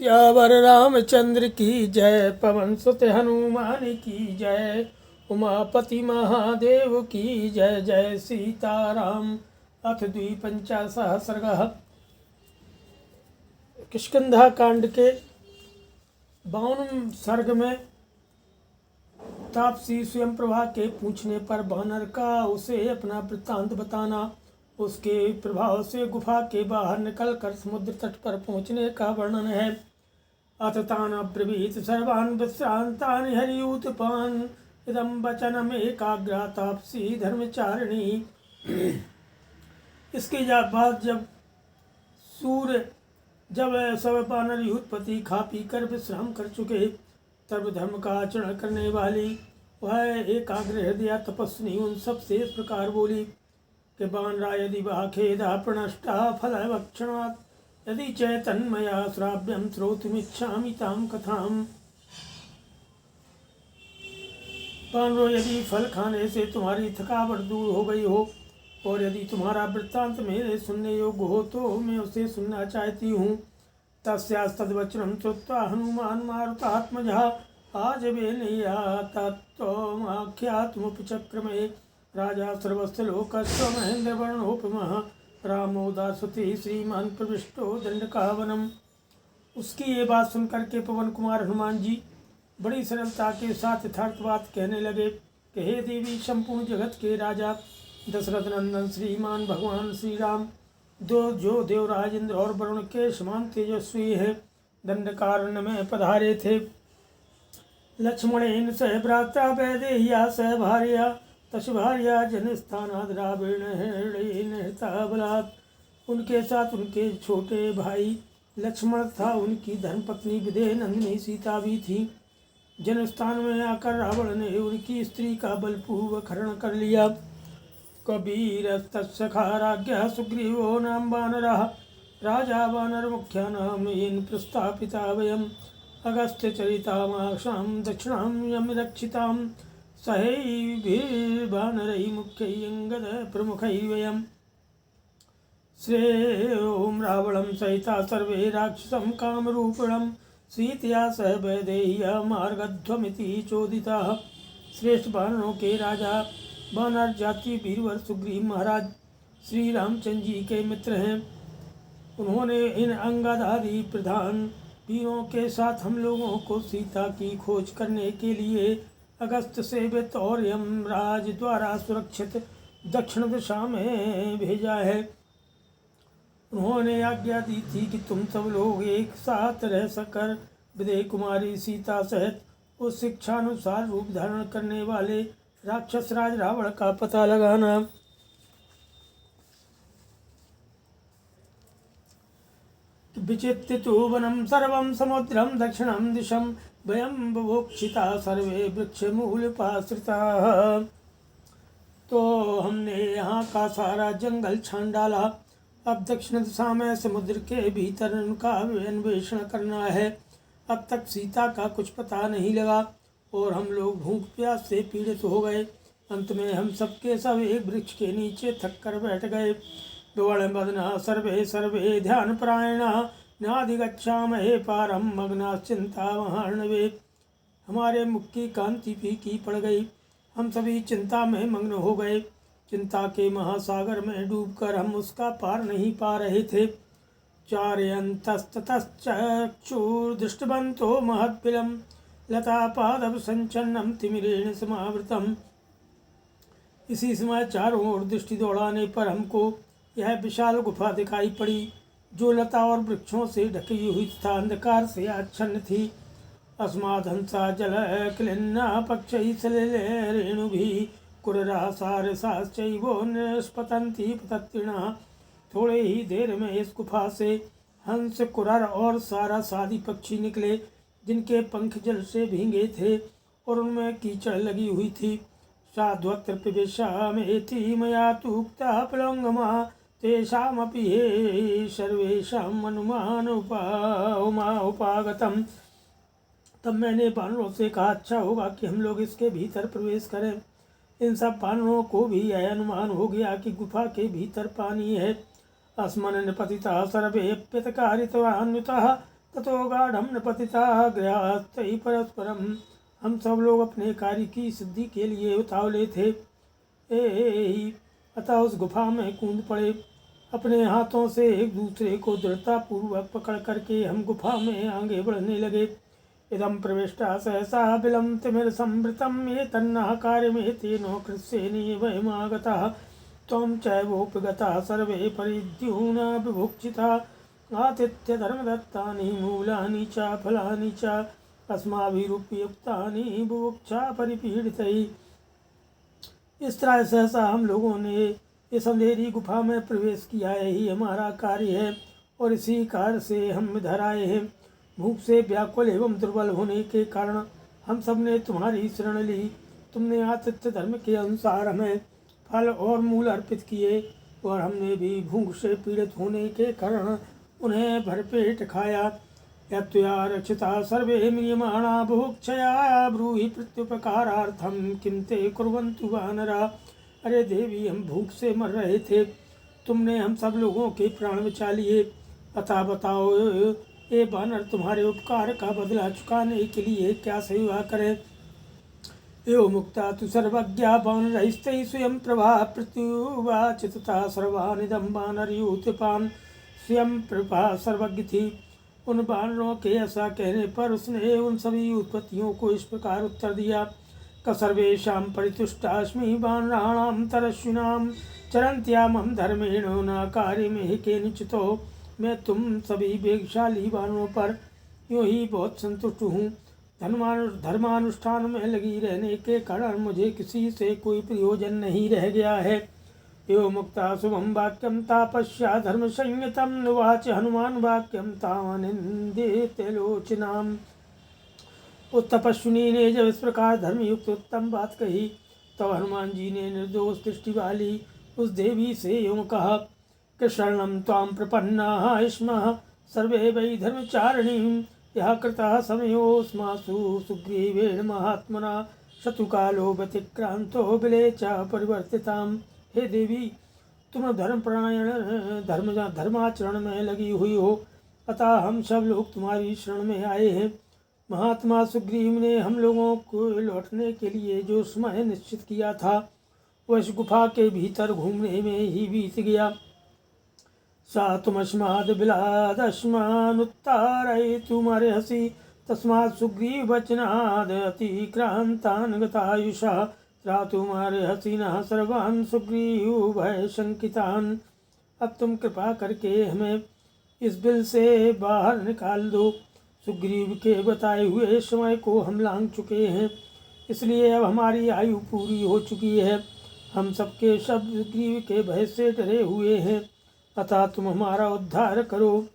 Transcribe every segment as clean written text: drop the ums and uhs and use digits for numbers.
सियावर रामचंद्र की जय, पवन सुत हनुमान की जय, उमापति महादेव की जय। जय सीताराम। अथ द्विपंचाशः सर्गः। किष्किंधा कांड के 52वें सर्ग में तापसी स्वयं प्रभा के पूछने पर बानर का उसे अपना वृत्तांत बताना, उसके प्रभाव से गुफा के बाहर निकलकर समुद्र तट पर पहुंचने का वर्णन है। अथ तान् अब्रवीत सर्वान् विश्रान्तान् हरियूतपान्, इदं वचनमेकाग्रा तापसी धर्मचारिणी। इसके बाद जब सब बानर युद्धपति खा पी कर विश्राम कर चुके, तब धर्म का आचरण करने वाली वह एकाग्र हृदय तपस्विनी उन सब से इस प्रकार बोली कि बानरा यदि वह खेदा प्रणष्टा फलभक्षणात्, यदि चैतन्मया श्राव्यं श्रोतुमिच्छामि तां कथाम्। बानरों, यदि फल खाने से तुम्हारी थकावट दूर हो गई हो और यदि तुम्हारा वृत्तांत मेरे सुनने योग्य हो तो मैं उसे सुनना चाहती हूँ। तस्यास्तद्वचनं श्रुत्वा हनुमान् मारुतात्मजः आजवेनया तत्त्वमाख्यातुमुपचक्रमे, राजा सर्वस्वलोकस्य महेन्द्रवर्णोपमः, रामो दासुति श्रीमान प्रविष्टो दंडकावनम। उसकी ये बात सुनकर के पवन कुमार हनुमान जी बड़ी सरलता के साथ यथार्थवाद कहने लगे कि हे देवी, संपूर्ण जगत के राजा दशरथ नंदन श्रीमान भगवान श्री राम जो देवराज इंद्र और वरुण के समान तेजस्वी है, दंडकारण्य में पधारे थे। लक्ष्मणेन सह भ्राता वैदेह्या सह भार्या, तस् भार्या जनस्थानाद रावेण हृता बलात्। उनके साथ उनके छोटे भाई लक्ष्मण था, उनकी धर्मपत्नी विदेह नंदिनी सीता भी थी। जनस्थान में आकर रावण ने उनकी स्त्री का बलपूर्वक हरण कर लिया। कबीरस्तस्सखा राज्ञः सुग्रीवो नाम वानरः, राजा वानर मुख्यानां येन प्रस्थापिता वयम्, अगस्त्यचरितामाशां दक्षिणां यमिरक्षितां, सहैर्वानरैः मुख्यैरङ्गद प्रमुखैः वयम्। श्रेयों रावणं सहिता सर्वे राक्षसं कामरूपिणं, सीतया सह वैदेह्या मार्गध्वमिति चोदिताः। श्रेष्ठ वानरों के राजा वानर जाति वीरवर सुग्रीव महाराज श्री रामचंद्र जी के मित्र हैं। उन्होंने इन अंगद आदि प्रधान वीरों के साथ हम लोगों को सीता की खोज करने के लिए अगस्त सेवित और यमराज द्वारा सुरक्षित दक्षिण दिशा में भेजा है। उन्होंने आज्ञा दी थी कि तुम सब लोग एक साथ रह सकर विदेह कुमारी सीता सहित उस शिक्षानुसार रूप धारण करने वाले राक्षस राज रावण का पता लगाना। विचित्य तु वनं सर्वं समुद्रं दक्षिणं दिशं, वयं बुभुक्षिता सर्वे वृक्षमूलोपाश्रिताः। तो हमने यहाँ का सारा जंगल छान डाला। अब दक्षिण दिशा में समुद्र के भीतर उनका अन्वेषण करना है। अब तक सीता का कुछ पता नहीं लगा और हम लोग भूख प्यास से पीड़ित हो गए। अंत में हम सबके सब एक वृक्ष के नीचे थक कर बैठ गए। विवळमदना सर्वे सर्वे ध्यानपरायणाः, नाधिगच्छामहे पारं मग्नाश्चिन्तामहार्णवे। हमारे मुख की कांति फीकी पड़ गई, हम सभी चिंता में मग्न हो गए। चिंता के महासागर में डूबकर हम उसका पार नहीं पा रहे थे। चारयन्तस्ततश्चक्षुर्दृष्टवन्तो महद्बिलं, लतापादव संचन्नं तिमिरेण समावृतम्। इसी समय चारों ओर दृष्टि दौड़ाने पर हमको यह विशाल गुफा दिखाई पड़ी, जो लता और वृक्षों से ढकी हुई तथा अंधकार से आच्छन्न थी। अस्मादंसा जल क्लिन्ना पक्षै सलिलेरेणुभिः, कुररासारसाश्चैवो निष्पतन्ति पतत्रिणः। थोड़े ही देर में इस गुफा से हंस, कुरर और सारस आदि पक्षी निकले, जिनके पंख जल से भींगे थे और उनमें कीचड़ लगी हुई थी। साध्वत्र प्रवेशामेति मया तु उक्तः प्लवंगमा, तेषामपि हे सर्वेषाम् अनुमान उपागतम्। तब मैंने बानरों से कहा, अच्छा होगा कि हम लोग इसके भीतर प्रवेश करें। इन सब बानरों को भी यह अनुमान हो गया कि गुफा के भीतर पानी है। अस्मन् पतिता सर्वेऽप्यतकारितवान्वितः, ततो गाढ़ं न पतिता गृहस्थैः परस्परम। हम सब लोग अपने कार्य की सिद्धि के लिए उतावले थे, अतः उस गुफा में कूद पड़े। अपने हाथों से एक दूसरे को दृढ़तापूर्वक पकड़ करके हम गुफा में आगे बढ़ने लगे। इदं प्रविष्टा सहसा बिलं तिमिरसंवृतं ये तन्नः कार्यमेतेनो कृत्स्येनि वयमागतः त्वं चैवोपगतः सर्वे परिद्यूना विभुक्षिता आतिथ्यधर्मदत्तानि मूलानि च फलानि च अस्माभिरुपयुक्तानि बुभुक्षा परिपीडितैः। इस तरह सहसा हम लोगों ने इस अंधेरी गुफा में प्रवेश किया, यही हमारा कार्य है और इसी कार्य से हम इधर आए हैं। भूख से व्याकुल एवं दुर्बल होने के कारण हम सब ने तुम्हारी शरण ली। तुमने आतिथ्य धर्म के अनुसार हमें फल और मूल अर्पित किए और हमने भी भूख से पीड़ित होने के कारण उन्हें भरपेट खाया। यत्त्वया रक्षिता सर्वे म्रियमाणा बुभुक्षया ब्रूहि प्रत्युपकारार्थं किं ते कुर्वन्तु वानरा। अरे देवी, हम भूख से मर रहे थे, तुमने हम सब लोगों के प्राण बचा लिए, अतः बताओ ये वानर तुम्हारे उपकार का बदला चुकाने के लिए क्या सेवा करें। एवं मुक्ता तु सर्वज्ञा वानरैस्तैः स्वयं प्रभा प्रत्युवाच तथा सर्वानिदं वानरयूथपान्। स्वयं प्रभा सर्वज्ञ थी। उन वानरों के ऐसा कहने पर उसने उन सभी उत्पत्तियों को इस प्रकार उत्तर दिया। सर्वेषां परितुष्टास्मि वानराणां तरस्विनां चरन्त्यामं धर्मेण न कार्यमेहि केनचितो। मैं तुम सभी वेगशाली वानरों पर यूँ ही बहुत संतुष्ट हूँ। धर्मानुष्ठान में लगी रहने के कारण मुझे किसी से कोई प्रयोजन नहीं रह गया है। एवं मुक्ता शुभम वाक्यम तापस्या धर्म संयतम नुवाच हनुमान वाक्यम तावनिंदितलोचनाम। उस तपस्विनी ने जब इस प्रकार धर्मयुक्त उत्तम बात कही तो हनुमान जी ने निर्दोष दृष्टि वाली उस देवी से यूँ कहा कि शरणं त्वां प्रपन्नाः स्मः सर्वे वै धर्मचारिणीं यः कृतः समयोऽस्मासु सुग्रीवेण महात्मना शत्रुकालो व्यतिक्रांतो बिले च परिवर्तिताम्। हे देवी, तुम धर्माचरण में लगी हुई हो, अतः हम सब लोग तुम्हारी शरण में आए हैं। महात्मा सुग्रीव ने हम लोगों को लौटने के लिए जो समय निश्चित किया था वह इस गुफा के भीतर घूमने में ही बीत गया। सा तुमस्माद् बिलादस्मानुत्तारयितुमर्हसि तस्मात् सुग्रीव वचनाद् अतिक्रांतान् गतायुषा त्रातुमर्हसि नः सर्वान् सुग्रीव भय शंकितान्। अब तुम कृपा करके हमें इस बिल से बाहर निकाल दो। सुग्रीव के बताए हुए समय को हम लांघ चुके हैं, इसलिए अब हमारी आयु पूरी हो चुकी है। हम सबके सब सुग्रीव के भय से डरे हुए हैं, अतः तुम हमारा उद्धार करो।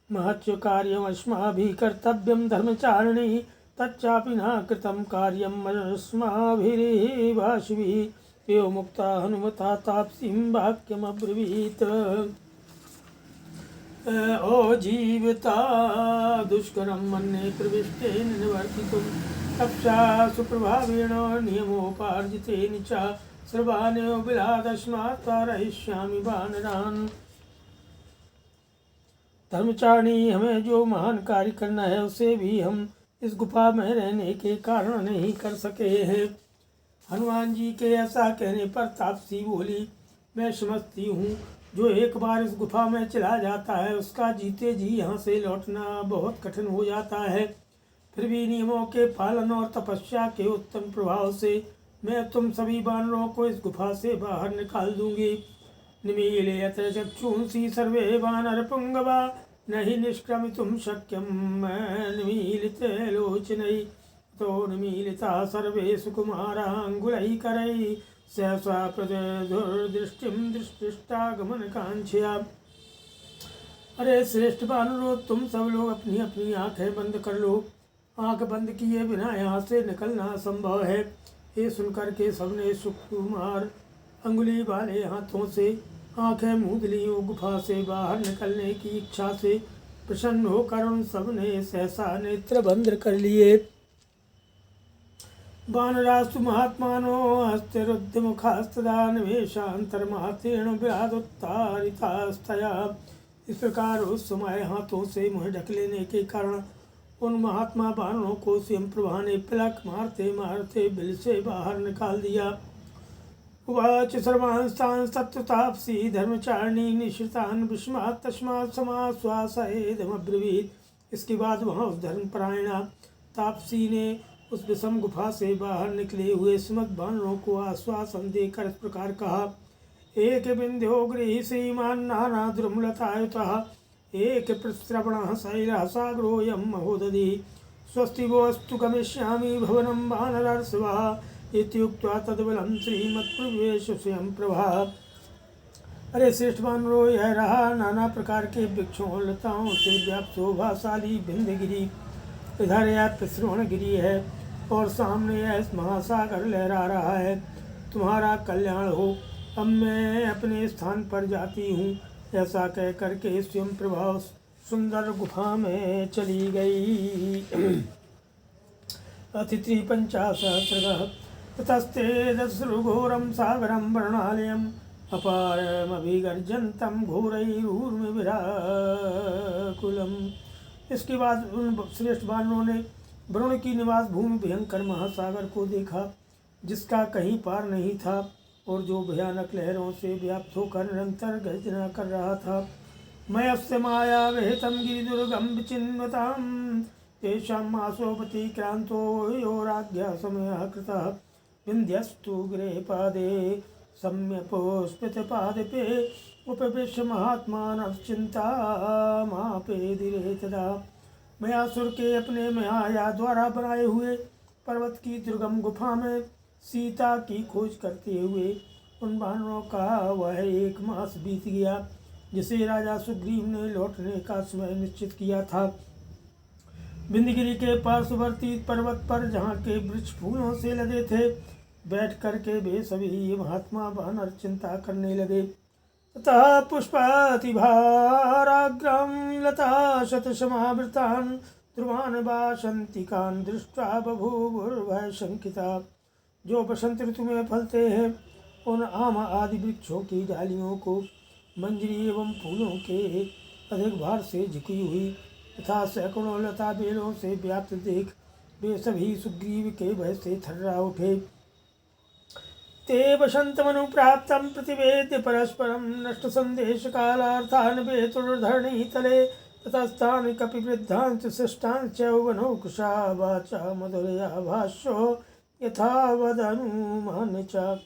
महच्च कार्यम अस्माभिः कर्तव्यम धर्मचारिणी तच्चापि न कृतं कार्यम अस्माभिरेवाशिभिः। एवं मुक्ता हनुमता तापसीं वाक्यम अब्रवीत। जीवता दुष्करं मन्ये प्रविष्टेन निवर्तितुं तपसा सुप्रभावेण नियमोपार्जितेन च सर्वान् बिलादस्मात् तारयिष्यामि वानरान्। धर्मचारिणी, हमें जो महान कार्य करना है उसे भी हम इस गुफा में रहने के कारण नहीं कर सके हैं। हनुमान जी के ऐसा कहने पर तापसी बोली, मैं समझती हूँ जो एक बार इस गुफा में चला जाता है उसका जीते जी यहाँ से लौटना बहुत कठिन हो जाता है। फिर भी नियमों के पालन और तपस्या के उत्तम प्रभाव से मैं तुम सभी वानरों को इस गुफा से बाहर निकाल दूंगी। निमीलयत चक्षुंसि सर्वे वानर पुंगवा नहि निष्क्रमितुं शक्यं निमीलितलोचनैः तो निमीलिता सर्वे सुकुमाराङ्गुलैः करैः सहसा प्रदुर्दृष्टिं दृष्टागमनकांक्षया। अरे श्रेष्ठ वानरों, तुम सब लोग अपनी अपनी आंखें बंद कर लो। आंख बंद किए बिना यहाँ से निकलना असंभव है। ये सुनकर के सबने सुकुमार अंगुली वाले हाथों से आंखें मूंद ली। गुफा से बाहर निकलने की इच्छा से प्रसन्न होकर उन सब ने सहसा नेत्र बंद कर लिए। वानरास्तु महात्मानो हस्तिरुद्धमुखास्तदा निवेशान्तर्मात्रेण विरादुत्तारितास्तया। इस प्रकार उस समय हाथों से मुँह ढक लेने के कारण उन महात्मा बानरों को स्वयं प्रभा ने पलक मारते मारते बिल से बाहर निकाल दिया। उवाच सर्वांस्तान् तत्तापसी धर्मचारिणी निश्रितान् विस्मात् तस्मात् समाश्वासयेदमब्रवीत्। इसके बाद वहाँ उस धर्मपरायणा तापसी ने उस विषम गुफा से बाहर निकले हुए समस्त बानरों को आश्वासन देकर इस प्रकार कहा। एक बिंध्यो गृह श्रीमान नाना द्रुमलतायुतः एक प्रश्रवणः शैलः सागरोऽयं महोदधि स्वस्ति वोऽस्तु गमिष्यामि भवनं वानरर्षभः इत्युक्त्वा तद्बलं श्रीमत्प्रवेश स्वयं प्रभा। अरे श्रेष्ठ वानरों, यह रहा नाना प्रकार के वृक्षों और लताओं से व्याप्त शोभाशाली विंध्यगिरि। इधर यह प्रश्रवणगिरि है और सामने यह महासागर लहरा रहा है। तुम्हारा कल्याण हो, अब मैं अपने स्थान पर जाती हूँ। ऐसा कह करके स्वयं प्रभा सुंदर गुफा में चली गई। अतिथि-50 ततस्ते दस्रुघोरं सागरं वर्णालयम् अपारमभिगर्जन्तं घोरैरूर्मिविराकुलम्। इसके बाद उन श्रेष्ठ बानरों ने वरुण की निवास भूमि भयंकर महासागर को देखा, जिसका कहीं पार नहीं था और जो भयानक लहरों से व्याप्त होकर निरंतर गर्जना कर रहा था। मयस्य माया विहितं गिरिदुर्गं विचिन्वतां तेषां मासोपतिक्रान्तो यो राज्ञा समयः कृतः विन्ध्यस्तु गृहपादे सम्यपोस्मितपादपे उपविश्य महात्मानश्चिन्तामापेदिरे तदा। मयासुर के अपने माया द्वारा बनाए हुए पर्वत की दुर्गम गुफा में सीता की खोज करते हुए उन वानरों का वह 1 मास बीत गया, जिसे राजा सुग्रीव ने लौटने का समय निश्चित किया था। विंध्यगिरि के पार्श्ववर्ती पर्वत पर जहाँ के वृक्ष फूलों से लदे थे, बैठ करके वे सभी महात्मा वानर चिंता करने लगे। ततः पुष्पातिभाराग्रं लता शतसमावृतान् ध्रुवान् वासन्तिकान् दृष्ट्वा बभूवुर्वः शंकिता। जो बसंत ऋतु में फलते हैं उन आम आदि वृक्षों की डालियों को मंजरी एवं फूलों के अधिक भार से झुकी हुई तथा सैकड़ों लता बेलों से व्याप्त देख वे सभी सुग्रीव के भय से थर्रा उठे। ते वसंतमनुप्राप्तं प्रतिवेद्य परस्परं नष्ट संदेश कालार्थान् वेतुर्धरणी तले ततस्तान् कपिवृद्धांश्च शिष्टांश्च वनौकुशा वाचा मधुरया भाष्यो यथावदनुमान च।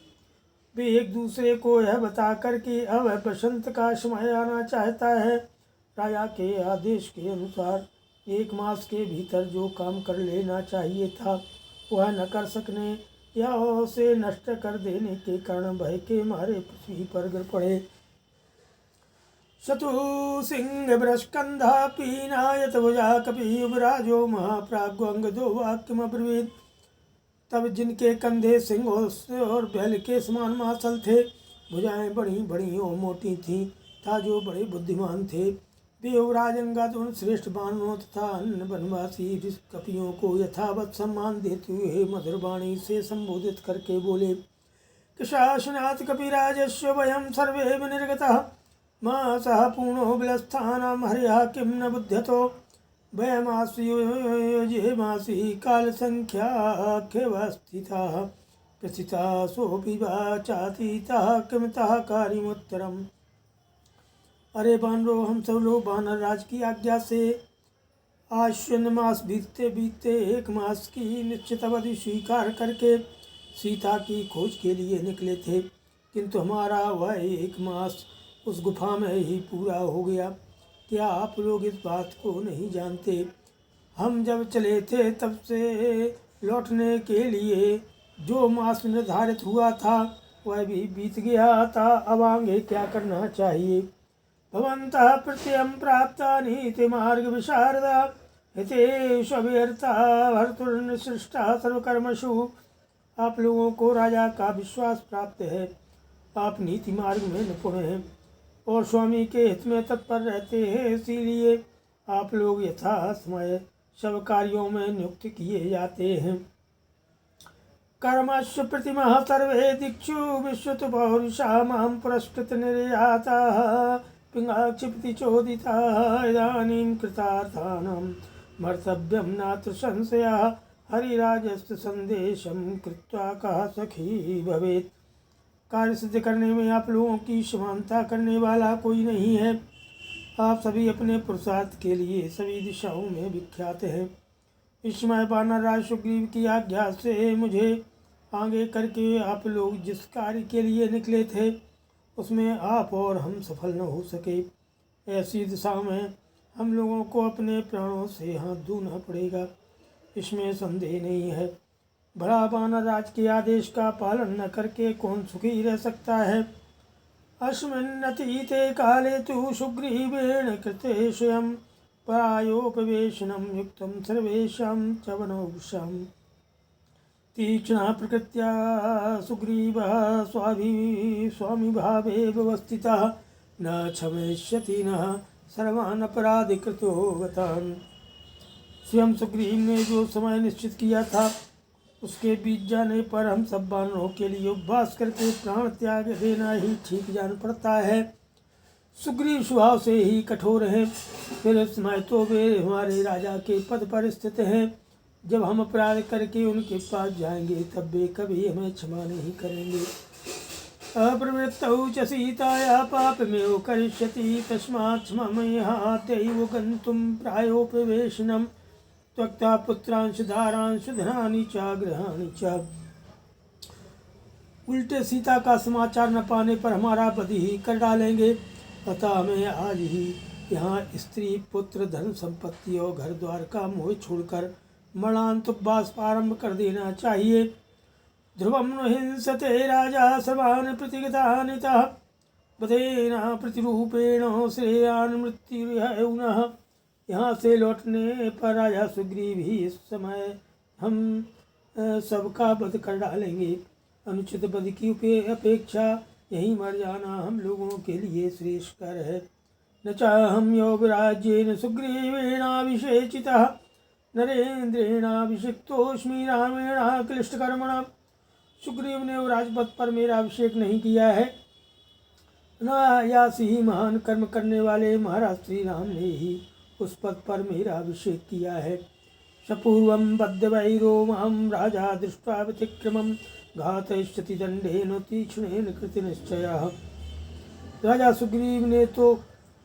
वे एक दूसरे को यह बता कर कि अब बसंत का समय आना चाहता है। राजा के आदेश के अनुसार 1 मास के भीतर जो काम कर लेना चाहिए था वह न कर सकने या उसे नष्ट कर देने के कारण भय के मारे पृथ्वी पर गिर पड़े। शतु सिंह बृहस्कंधा पीनायत भुजा कपि युवराजो महाप्राज्ञो वाक्यमब्रवीत्। तब जिनके कंधे सिंह और बैल के समान मासल थे, भुजाएं बड़ी बड़ी और मोटी थीं तथा जो बड़े बुद्धिमान थे, वे युवराज अंगद उन श्रेष्ठ बानरों तथा अन्य वनवासी कपियों को यथावत सम्मान देते हुए मधुर वाणी से संबोधित करके बोले कि शासनात् कपिराजस्य वयं सर्वे विनिर्गतः मा सह पूर्णो बिलस्थानां हर्यः किं न बुध्यतो वयमासी काल संख्याख्यवस्थिताः प्रसिता सोऽपि वाचातीतः किमतः कार्यमुत्तरम्। अरे बानरों, हम सब लोग वानर राज की आज्ञा से आश्विन मास बीतते बीतते 1 मास की निश्चित अवधि स्वीकार करके सीता की खोज के लिए निकले थे, किंतु हमारा वह 1 मास उस गुफा में ही पूरा हो गया। क्या आप लोग इस बात को नहीं जानते? हम जब चले थे तब से लौटने के लिए जो मास निर्धारित हुआ था वह भी बीत गया था। अब आगे क्या करना चाहिए? भवन्तः प्रत्ययं प्राप्तानि इति मार्ग विशारदा हितेषु अव्यर्था भर्तुर्निसृष्टा सर्वकर्मसु। आप लोगों को राजा का विश्वास प्राप्त है, आप नीति मार्ग में निपुण हैं और स्वामी के हित में तत्पर रहते हैं, इसीलिए आप लोग यथा समय सब कार्यों में नियुक्त किए जाते हैं। कर्मस्य प्रतिमः सर्वे दिक्षु विश्वत पौरुषा मां पुरस्कृत निर्याताः पिङ्गाक्षिपति चोदितः इदानीं कृतार्थानां मर्तव्यं नात्र संशयः हरिराजस्य संदेशं कृत्वा कः सखी भवेत्। कार्य सिद्ध करने में आप लोगों की समानता करने वाला कोई नहीं है। आप सभी अपने पुरुषार्थ के लिए सभी दिशाओं में विख्यात हैं। इस समय वानर राज सुग्रीव की आज्ञा से मुझे आगे करके आप लोग जिस कार्य के लिए निकले थे उसमें आप और हम सफल न हो सके। ऐसी दिशा में हम लोगों को अपने प्राणों से हाथ धोना पड़ेगा, इसमें संदेह नहीं है। भला वानर राज के आदेश का पालन न करके कौन सुखी रह सकता है। अस्मिन्नतीते काले तु सुग्रीवेण कृते स्वयं परायोपवेशनं युक्तं सर्वेषां च वनौषां तीक्ष्णः प्रकृत्या सुग्रीवः स्वामिभावे व्यवस्थितः न क्षमिष्यति नः सर्वान् अपराधिकृतो गतान्। स्वयं सुग्रीव ने जो समय निश्चित किया था उसके बीत जाने पर हम सब वानरों के लिए उपवास करके प्राण त्याग देना ही ठीक जान पड़ता है। सुग्रीव स्वभाव से ही कठोर हैं, फिर इस समय तो वे हमारे राजा के पद पर स्थित हैं। जब हम अपराध करके उनके पास जाएंगे तब वे कभी हमें क्षमा नहीं करेंगे। अप्रवृत्तौ च सीताया पापमेव करिष्यति तस्मात् क्षममेहात्यैव गन्तुं प्रायोपवेशनं त्यक्त्वा पुत्रांश धारांश धनानि च गृहाणि च। उल्टे सीता का समाचार न पाने पर हमारा वध ही कर डालेंगे, अतः हमें आज ही यहाँ स्त्री पुत्र धन संपत्ति और घर द्वार का मोह छोड़कर मरणांतवास प्रारंभ कर देना चाहिए। ध्रुवं न हिंसते राजा सर्वान् प्रतिगतानितः वधेन प्रतिरूपेण श्रेयान् मृत्युर्यौनः। यहाँ से लौटने पर राजा सुग्रीव ही इस समय हम सबका वध कर डालेंगे। अनुचित वध की अपेक्षा यहीं मर जाना हम लोगों के लिए श्रेष्ठकर है। न चाहं योगराज्येन सुग्रीवेणाभिषेचितः नरेन्द्रेणाभिषिक्तोऽस्मि रामेण क्लिष्टकर्मणा। सुग्रीव ने राजपद पर मेरा अभिषेक नहीं किया है, अनायास ही महान कर्म करने वाले महाराज श्री राम ने ही उस पद पर मेरा अभिषेक किया है। सपूर्वं बद्धवैरो मां राजा दृष्ट्वा व्यतिक्रमं घातयिष्यति दंडेन तीक्ष्णेन कृतनिश्चयः। राजा सुग्रीव ने तो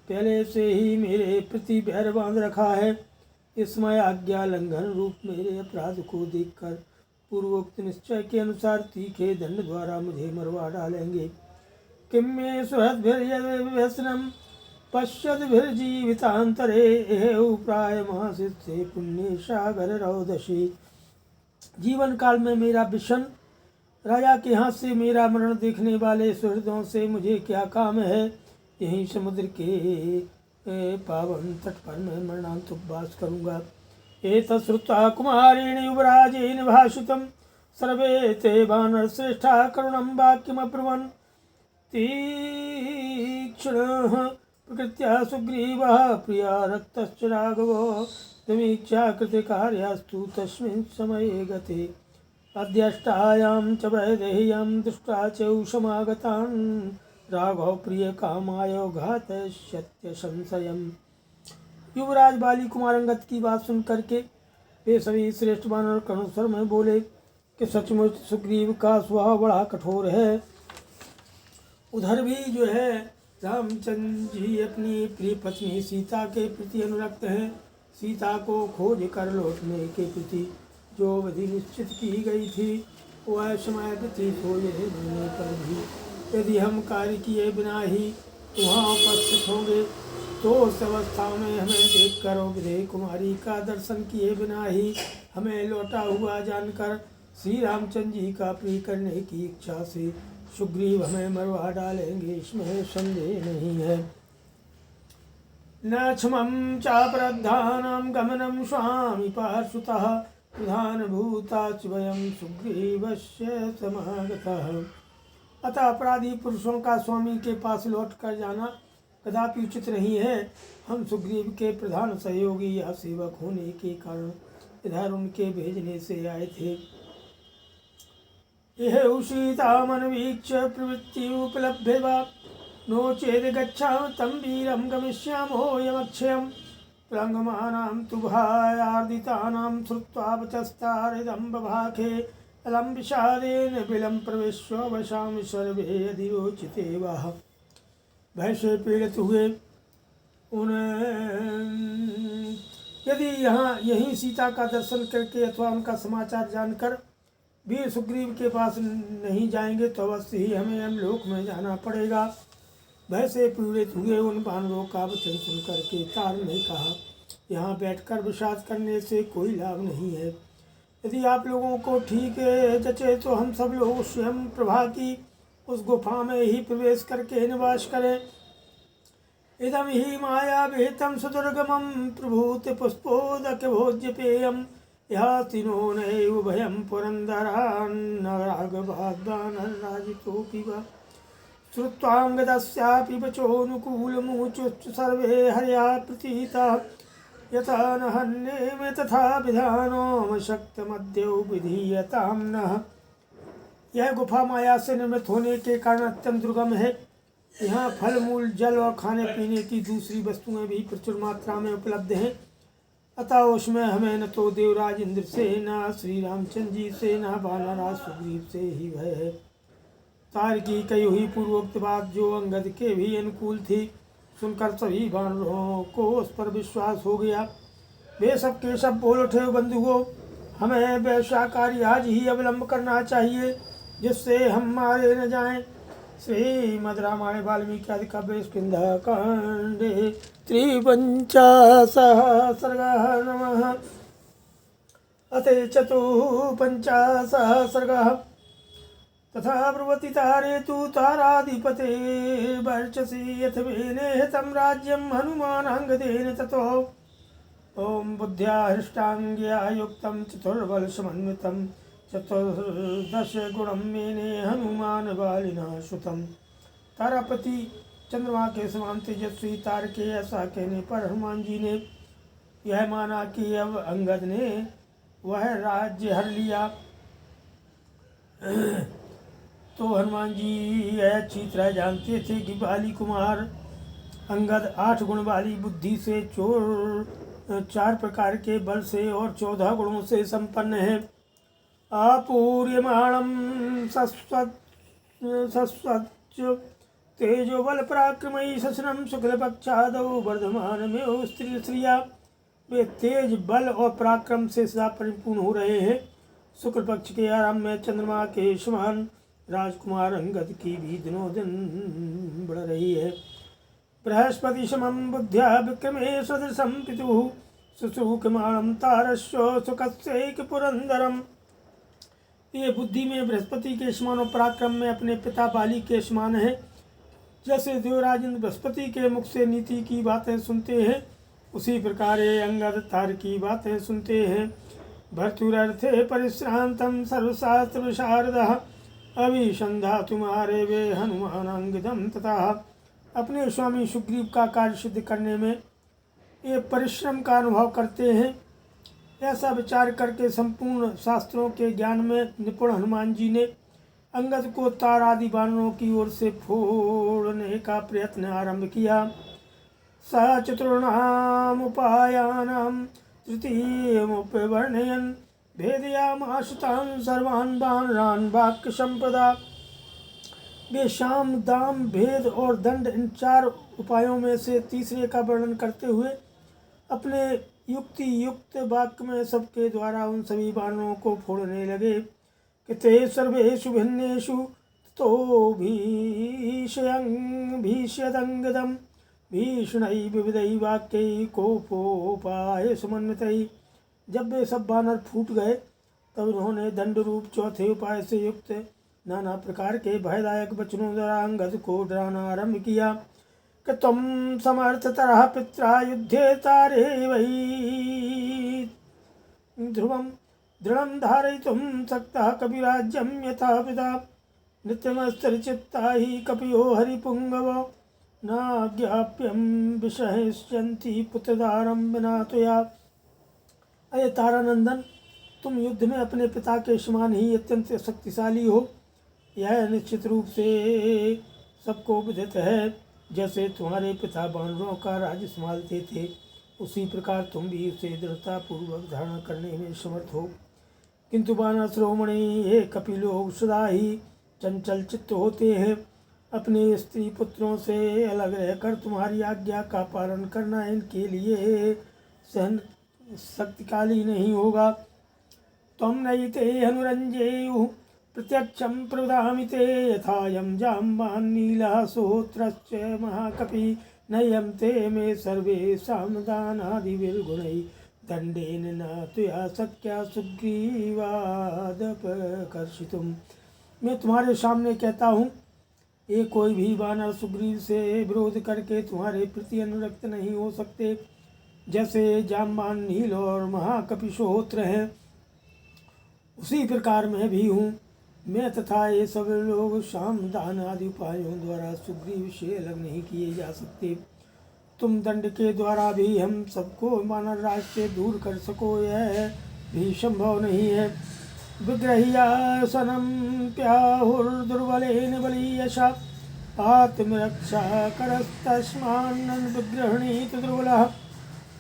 पहले से ही मेरे प्रति बैर बांध रखा है। इस समय आज्ञा लंघन रूप मेरे अपराध को देखकर पूर्वोक्त निश्चय के अनुसार तीखे दंड द्वारा मुझे मरवा डालेंगे। किं मे सुहृद्भिर्यद्व्यसनं पश्यद्भिर्जीवितान्तरे एहौ प्रायमासित्से पुण्ये सागर रौदसी। जीवन काल में मेरा विषण राजा के हाथ से मेरा मरण देखने वाले सुहृदों से मुझे क्या काम है। यहीं समुद्र के पावन तट पर मैं मरणांतवास करूँगा। एतश्रुत्वा कुमारेण युवराजेन भाषितं सर्वे ते वानरश्रेष्ठा करुणं वाक्यमब्रुवन्। तीक्ष्णः प्रकृत्या सुग्रीवः प्रिया रक्तश्च राघवो समीक्षा कृतकार्यास्तु तस्मिन् समये गते। अध्यष्टायां च वैदेह्यं दृष्ट्वा चौषमागतान् राघव प्रिय कामाय घातयिष्यत्य संशयम्। युवराज बाली कुमार अंगद की बात सुन करके वे सभी श्रेष्ठ वानर कर्णस्वर में बोले कि सचमुच सुग्रीव का स्वभाव बड़ा कठोर है। उधर भी जो है रामचंद्र जी अपनी प्रिय पत्नी सीता के प्रति अनुरक्त हैं। सीता को खोज कर लौटने के प्रति जो विधि निश्चित की गई थी वह समय व्यतीत हो जाने पर भी यदि हम कार्य किए बिना ही वहाँ उपस्थित होंगे तो उस अवस्था में हमें देखकर और विधेय कुमारी का दर्शन किए बिना ही हमें लौटा हुआ जानकर श्री रामचंद्र जी का प्रिय करने की इच्छा से सुग्रीव हमें मरवा डालेंगे, इसमें संदेह नहीं है। न क्षमं चापराधानां गमनं स्वामी पार्श्वतः प्रधानभूताच्च वयं सुग्रीवस्य समागतः। अतः अपराधी पुरुषों का स्वामी के पास लौट कर जाना कदापि उचित नहीं है। हम सुग्रीव के प्रधान सहयोगी या सेवक होने के कारण इधर उनके भेजने से आए थे। यह सीतामन्वीक्ष्य प्रवृत्ति उपलभ्य वा नो चेद गच्छामः तं वीरं गमिष्यामो यमक्षयं प्लङ्गमानां तु भायार्दितानां श्रुत्वा वचस्तारिदं बभाखे अलं विषादेन बिलं प्रविश्य वशामि सर्वे यदि रोचते वः। भय से पीड़ित हुए उन यदि यहीं सीता का दर्शन करके अथवा उनका समाचार जानकर वीर सुग्रीव के पास नहीं जाएंगे तो अवश्य ही हमें यमलोक में जाना पड़ेगा। भय से पीड़ित हुए उन वानरों का वचन सुन करके तार ने कहा, यहाँ बैठकर विषाद करने से कोई लाभ नहीं है। यदि आप लोगों को ठीक जचे तो हम सब लोग स्वयं प्रभा की उस गुफा में ही प्रवेश करके निवास करें। इदम ही माया विहितं सुदुर्गमं प्रभूत पुष्पोदक भोज्य पेयम यहा तीनो नैव भयं पुरंदरान्नरागभाग्वानराजितोऽपि वा श्रुत्वांगदस्यापि वचोऽनुकूलमुचुश्च सर्वे हर्या प्रतीताः यथा न हन्येमे तथा विधानोम शक्तमद्यौ विधीयतां नः। यह गुफा माया से निर्मित होने के कारण अत्यंत दुर्गम है। यहाँ फल मूल जल और खाने पीने की दूसरी वस्तुएं भी प्रचुर मात्रा में उपलब्ध हैं। अतः उसमें हमें न तो देवराज इंद्र से न श्री रामचंद्र जी से न बानराज सुग्रीव से ही भय है। तार की कही हुई पूर्वोक्त बात जो अंगद के भी अनुकूल थी सुनकर सभी वानरों को उस पर विश्वास हो गया। वे सब के सब बोल उठे, बंधुओं हमें वैसा कार्य आज ही अवलंब करना चाहिए जिससे हम मारे न जाएं। श्रीमद् रामायण वाल्मीकि आदि काव्ये स्कन्धकाण्डे 53 सर्गः नमः। अथ 54 सर्गः। तथा ब्रुवति तारे तु ताराधिपते वर्चसि यथवेने तं राज्यं हनुमानाङ्गदेन ततो। ॐ बुद्ध्या हृष्टाङ्ग्या युक्तं चतुर्बलसमन्वितं चतुर्दशगुणं मेने हनुमान बालिना श्रुतं। तारापति चंद्रमा के समान तेजस्वी तार के ऐसा कहने पर हनुमान जी ने यह माना कि अब अंगद ने वह राज्य हर लिया। तो हनुमान जी यह अच्छी तरह जानते थे कि बाली कुमार अंगद 8 गुण वाली बुद्धि से 4 प्रकार के बल से और 14 गुणों से संपन्न है। आपूर्यमाणं सस्वच्च तेजो बल पराक्रमयी शशनम शुक्ल पक्षादौ वर्धमानमेव स्त्रिया। वे तेज बल और पराक्रम से सदा परिपूर्ण हो रहे हैं। शुक्ल पक्ष के आरंभ में चंद्रमा के समान राजकुमार अंगद की भी दिनों दिन बढ़ रही है। बृहस्पति समं बुद्ध्या विक्रमे सदृशं पितुः सुसूक्ष्माणं तारस्यो सुखस्यैक पुरंदरम। ये बुद्धि में बृहस्पति के समान और पराक्रम में अपने पिता बाली के समान है। जैसे देवराज इंद्र बृहस्पति के मुख से नीति की बातें सुनते हैं उसी प्रकार ये अंगद तार की बातें सुनते हैं। भर्तुरर्थे परिश्रांतं सर्वशास्त्र विशारदः अभिसंधा तुम्हारे वे हनुमानांगदम तथा। अपने स्वामी सुग्रीव का कार्य सिद्ध करने में ये परिश्रम का अनुभव करते हैं। ऐसा विचार करके संपूर्ण शास्त्रों के ज्ञान में निपुण हनुमान जी ने अंगद को तार आदि वानरों की ओर से फोड़ने का प्रयत्न आरंभ किया। स चतुर्णाम उपायानां तृतीयमुपवर्णयन् भेदयामाशुतान् सर्वान् वानरान् वाक्य संपदा। वे शाम दाम भेद और दंड इन 4 उपायों में से तीसरे का वर्णन करते हुए अपने युक्ति युक्त वाक्य में सबके द्वारा उन सभी वानरों को फोड़ने लगे। कि ते सर्वेषु भिन्नेषु तो भीष्यदंगदम भीषणै विविधै वाक्यै कोपोपाय समन्वितै। जब वे सब वानर फूट गए तब उन्होंने दंड रूप चौथे उपाय से युक्त नाना प्रकार के भयदायक वचनों द्वारा अंगद को डराना आरंभ किया। कि तुम समर्थतरः पित्रा युद्धे तारे वही ध्रुवं दृढ़ं धारयितुं शक्तः कविराज्यं यथा पिता नित्यमस्थिरचित्ता हि कपियो हरिपुंगवो नाज्ञाप्यं विषहिष्यन्ति पुत्रदारं विना त्वया। अरे तारानंदन, तुम युद्ध में अपने पिता के समान ही अत्यंत शक्तिशाली हो। यह निश्चित रूप से सबको विदित है। जैसे तुम्हारे पिता बानरों का राज्य संभालते थे, उसी प्रकार तुम भी उसे दृढ़तापूर्वक धारण करने में समर्थ हो। किंतु बानर श्रोमणी, ये कपि लोग सदा ही चंचल चित्त होते हैं। अपने स्त्री पुत्रों से अलग रहकर तुम्हारी आज्ञा का पालन करना इनके लिए सहन शक्तिशाली नहीं होगा। त्वं नयिते अनुरञ्जेयुः प्रत्यक्षं प्रवदामि ते, यथायं जाम्बान् नीलः सोत्रश्च महाकपि, नयं ते मे सर्वेषां दानादिभिर्गुणैः, दंडेन न त्वया शक्या सुग्रीवादपकर्षितुं। मैं तुम्हारे सामने कहता हूँ, ये कोई भी वानर सुग्रीव से विरोध करके तुम्हारे प्रति अनुरक्त नहीं हो सकते। जैसे जाम्बान, नील और महाकपि सोत्र हैं, उसी प्रकार मैं भी हूँ। मैं तथा ये सब लोग साम दान आदि उपायों द्वारा सुग्रीव से अलग नहीं किए जा सकते। तुम दंड के द्वारा भी हम सबको वानर राज से दूर कर सको, यह भी संभव नहीं है। विग्रह्यासनं प्याहुर्दुर्बलेन बलीयशा, आत्मरक्षा करस्तस्मान् विग्रहणीत दुर्बलः।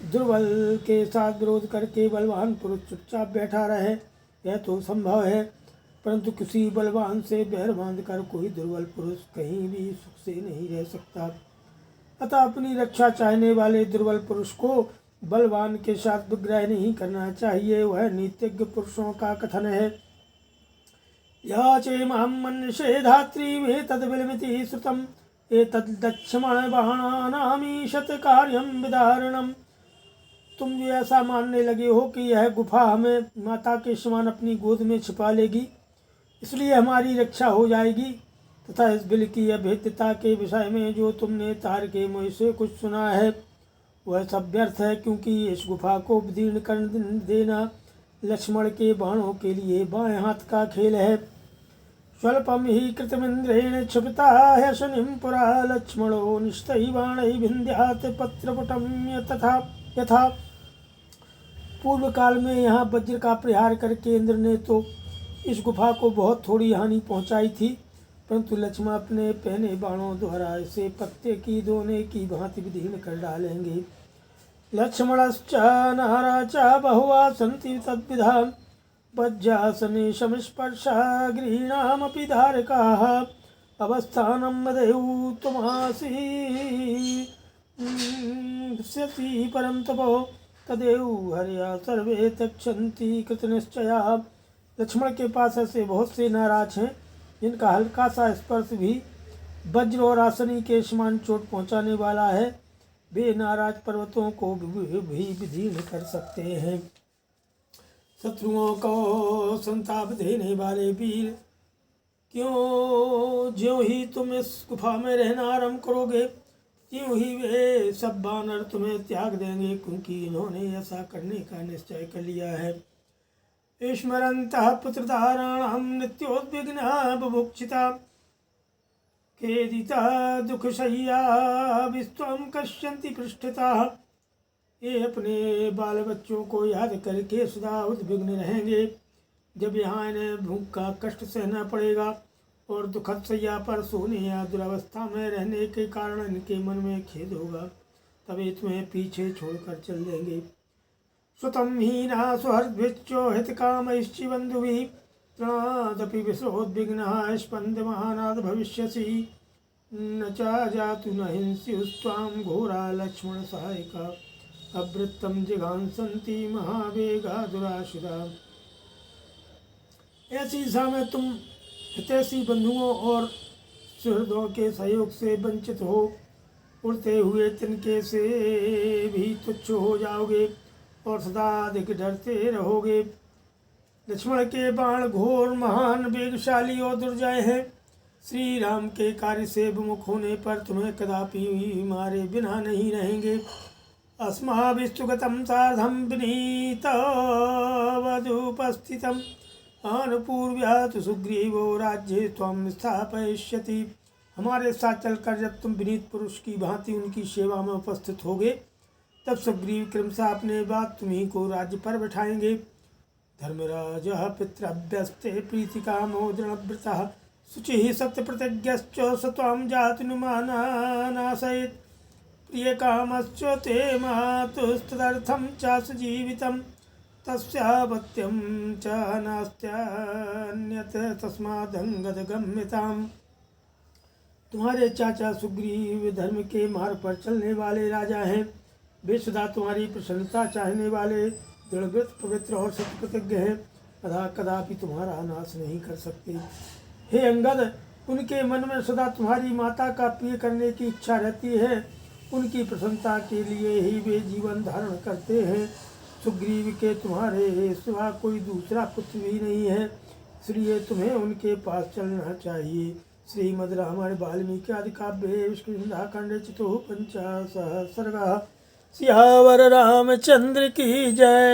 दुर्बल के साथ विरोध करके बलवान पुरुष चुपचाप बैठा रहे, यह तो संभव है, परंतु किसी बलवान से बैर बांधकर कोई दुर्बल पुरुष कहीं भी सुख से नहीं रह सकता। अतः अपनी रक्षा चाहने वाले दुर्बल पुरुष को बलवान के साथ विग्रह नहीं करना चाहिए, वह नीतिज्ञ पुरुषों का कथन है। याचे मां मन्यसे धात्री मे तद्विलमिति श्रुतम्, एतद्दक्षिण बाणानामीशत कार्यं विदारणम्। तुम जो ऐसा मानने लगे हो कि यह गुफा हमें माता के समान अपनी गोद में छिपा लेगी, इसलिए हमारी रक्षा हो जाएगी, तथा इस बिल की अभेद्यता के विषय में जो तुमने तार के मुँह से कुछ सुना है, वह सब व्यर्थ है, क्योंकि इस गुफा को विदीर्ण कर देना लक्ष्मण के बाणों के लिए बाएं हाथ का खेल है। स्वल्पम ही कृतमिंद्रेण क्षिपता है शनिं पुरा, लक्ष्मणो निष्ठैः बाणैः विन्ध्यात् पत्रपुटं यथा। पूर्व काल में यहाँ वज्र का प्रहार करके इंद्र ने तो इस गुफा को बहुत थोड़ी हानि पहुँचाई थी, परंतु लक्ष्मण अपने पहने बाणों द्वारा इसे पत्ते की दोने की भांति विदीर्ण कर डालेंगे। लक्ष्मणश्च नारा च बहुवा सन्ति तद्विधा, वज्रासने संस्पर्शा गृहीणामपि धारकाः, अवस्थानं वदेयुः त्वमासि परं तपो, तदेव हर्या सर्वे त्यक्षन्ति कृतनिश्चया। लक्ष्मण के पास ऐसे बहुत से नाराज हैं, जिनका हल्का सा स्पर्श भी वज्र और आसनी के समान चोट पहुंचाने वाला है। वे नाराज पर्वतों को भी विदीर्ण कर सकते हैं। शत्रुओं को संताप देने वाले वीर, क्यों ज्यों ही तुम इस गुफा में रहना आरंभ करोगे, त्यों ही वे सब बानर तुम्हें त्याग देंगे, क्योंकि इन्होंने ऐसा करने का निश्चय कर लिया है। स्मरन्तः पुत्रधाराणां नित्योद्विग्नाः बुभुक्षिता, खेदिता दुःखशय्या विस्त्वं कश्यन्ति पृष्ठतः। ये अपने बाल बच्चों को याद करके सदा उद्विग्न रहेंगे। जब यहाँ इन्हें भूख का कष्ट सहना पड़ेगा और दुखद सैया पर सोने या दुरावस्था में रहने के कारण इनके मन में खेद होगा, तब ये तुम्हें पीछे छोड़कर चल देंगे। सुतं हीना सुहृद्भिश्चो हितकामैश्च बन्धुभिः, तृणादपि विश्रोद्विग्नः स्पन्दमानाद् भविष्यसि, न च जातु न हिंस्युस्त्वां घोरा लक्ष्मण सहायका, अवृत्तं जिघांसन्ति महावेगा दुराशिरा। ऐसी दिशा में तुम हितैषी बंधुओं और सुहृदों के सहयोग से वंचित हो, उड़ते हुए तिनके से भी तुच्छ हो जाओगे और सदा अधिक डरते रहोगे। लक्ष्मण के बाण घोर महान वेगशाली और दुर्जय हैं। श्री राम के कार्य से विमुख होने पर तुम्हें कदापि मारे बिना नहीं रहेंगे। अस्माभिस्तुगतं सार्धं विनीतवदुपस्थितम्, अनुपूर्व्यात् सुग्रीवो राज्ये त्वं स्थापयिष्यति। हमारे साथ चलकर जब तुम विनीत पुरुष की भांति उनकी सेवा में उपस्थित होगे, तब सुग्रीव क्रमशः अपने बाद तुम्ही को राज्य पर बैठाएंगे। धर्मराज पितृभ्यस्ते प्रीतिकामो दृढ़व्रतः, शुचिः सत्यप्रतिज्ञश्च स त्वां जातिनुमानानाशयेत् प्रियकामश्च ते मातुस्तदर्थं चास्य जीवितं तस्यापत्यं च नास्त्यन्यत् तस्मादङ्गदगम्यताम्। तुम्हारे चाचा सुग्रीव धर्म के मार्ग पर चलने वाले राजा हैं। वे सदा तुम्हारी प्रसन्नता चाहने वाले दृढ़व्रत पवित्र और सत्य प्रतिज्ञ हैं, तथा कदापि तुम्हारा नाश नहीं कर सकते। हे अंगद, उनके मन में सदा तुम्हारी माता का प्रिय करने की इच्छा रहती है। उनकी प्रसन्नता के लिए ही वे जीवन धारण करते हैं। सुग्रीव के तुम्हारे सिवा कोई दूसरा पुत्र भी नहीं है, इसलिए तुम्हें उनके पास चलना चाहिए। श्रीमद् रामायण वाल्मीकि आदि काव्ये किष्किन्धाकाण्डे चतुः पंचाशः सर्गः। सियावर रामचंद्र की जय।